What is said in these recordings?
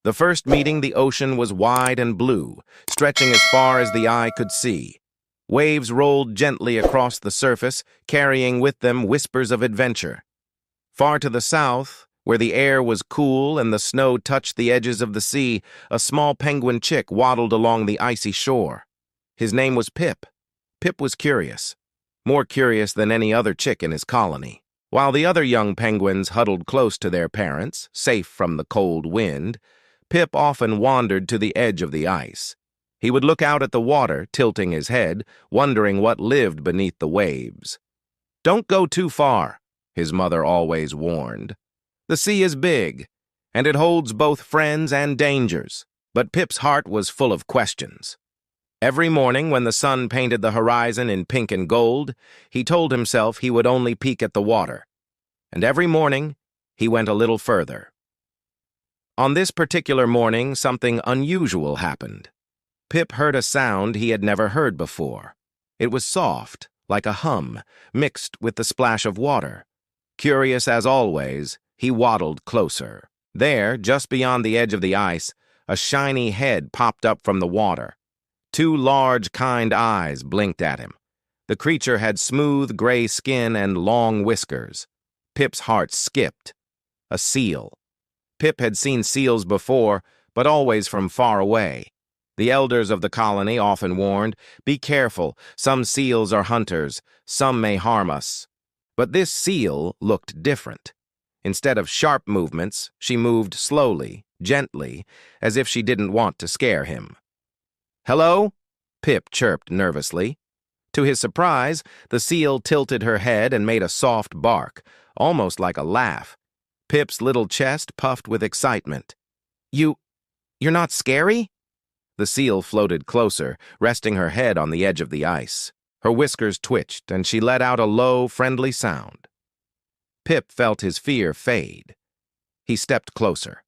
The first meeting, the ocean was wide and blue, stretching as far as the eye could see. Waves rolled gently across the surface, carrying with them whispers of adventure. Far to the south, where the air was cool and the snow touched the edges of the sea, a small penguin chick waddled along the icy shore. His name was Pip. Pip was curious, more curious than any other chick in his colony. While the other young penguins huddled close to their parents, safe from the cold wind, Pip often wandered to the edge of the ice. He would look out at the water, tilting his head, wondering what lived beneath the waves. "Don't go too far," his mother always warned. "The sea is big, and it holds both friends and dangers." But Pip's heart was full of questions. Every morning, when the sun painted the horizon in pink and gold, he told himself he would only peek at the water. And every morning, he went a little further. On this particular morning, something unusual happened. Pip heard a sound he had never heard before. It was soft, like a hum, mixed with the splash of water. Curious as always, he waddled closer. There, just beyond the edge of the ice, a shiny head popped up from the water. Two large, kind eyes blinked at him. The creature had smooth gray skin and long whiskers. Pip's heart skipped. A seal. Pip had seen seals before, but always from far away. The elders of the colony often warned, "Be careful, some seals are hunters, some may harm us." But this seal looked different. Instead of sharp movements, she moved slowly, gently, as if she didn't want to scare him. "Hello?" Pip chirped nervously. To his surprise, the seal tilted her head and made a soft bark, almost like a laugh. Pip's little chest puffed with excitement. You're not scary?" The seal floated closer, resting her head on the edge of the ice. Her whiskers twitched, and she let out a low, friendly sound. Pip felt his fear fade. He stepped closer.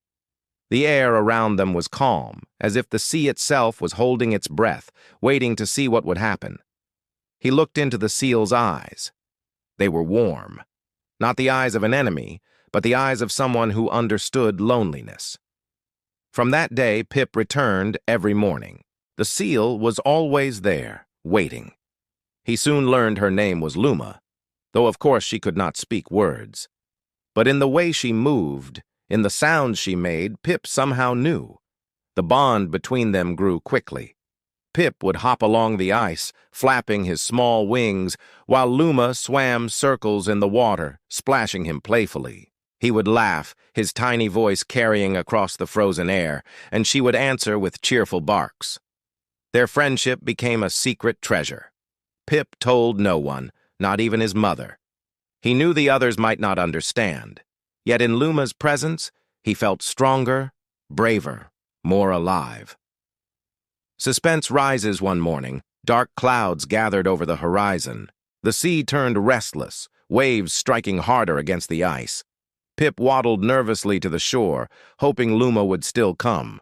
The air around them was calm, as if the sea itself was holding its breath, waiting to see what would happen. He looked into the seal's eyes. They were warm. Not the eyes of an enemy, but the eyes of someone who understood loneliness. From that day, Pip returned every morning. The seal was always there, waiting. He soon learned her name was Luma, though of course she could not speak words. But in the way she moved, in the sounds she made, Pip somehow knew. The bond between them grew quickly. Pip would hop along the ice, flapping his small wings, while Luma swam circles in the water, splashing him playfully. He would laugh, his tiny voice carrying across the frozen air, and she would answer with cheerful barks. Their friendship became a secret treasure. Pip told no one, not even his mother. He knew the others might not understand. Yet in Luma's presence, he felt stronger, braver, more alive. Suspense rises one morning. Dark clouds gathered over the horizon. The sea turned restless, waves striking harder against the ice. Pip waddled nervously to the shore, hoping Luma would still come.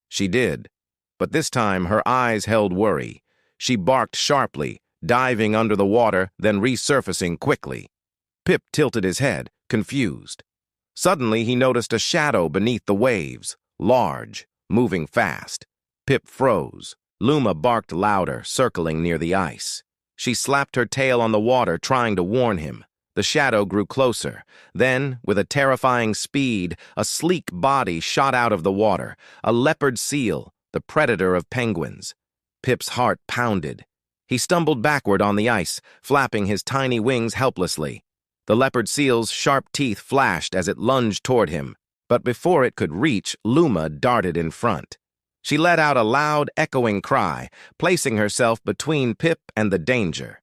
She did, but this time her eyes held worry. She barked sharply, diving under the water, then resurfacing quickly. Pip tilted his head, confused. Suddenly he noticed a shadow beneath the waves, large, moving fast. Pip froze. Luma barked louder, circling near the ice. She slapped her tail on the water, trying to warn him. The shadow grew closer. Then, with a terrifying speed, a sleek body shot out of the water, a leopard seal, the predator of penguins. Pip's heart pounded. He stumbled backward on the ice, flapping his tiny wings helplessly. The leopard seal's sharp teeth flashed as it lunged toward him, but before it could reach, Luma darted in front. She let out a loud, echoing cry, placing herself between Pip and the danger.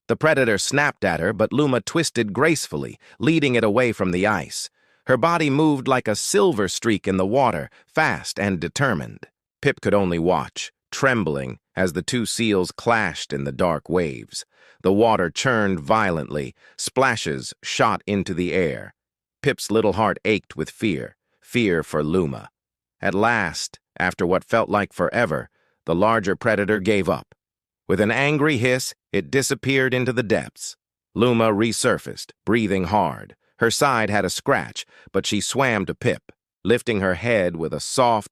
The predator snapped at her, but Luma twisted gracefully, leading it away from the ice. Her body moved like a silver streak in the water, fast and determined. Pip could only watch, trembling, as the two seals clashed in the dark waves. The water churned violently, splashes shot into the air. Pip's little heart ached with fear for Luma. At last, after what felt like forever, the larger predator gave up. With an angry hiss, it disappeared into the depths. Luma resurfaced, breathing hard. Her side had a scratch, but she swam to Pip, lifting her head with a soft,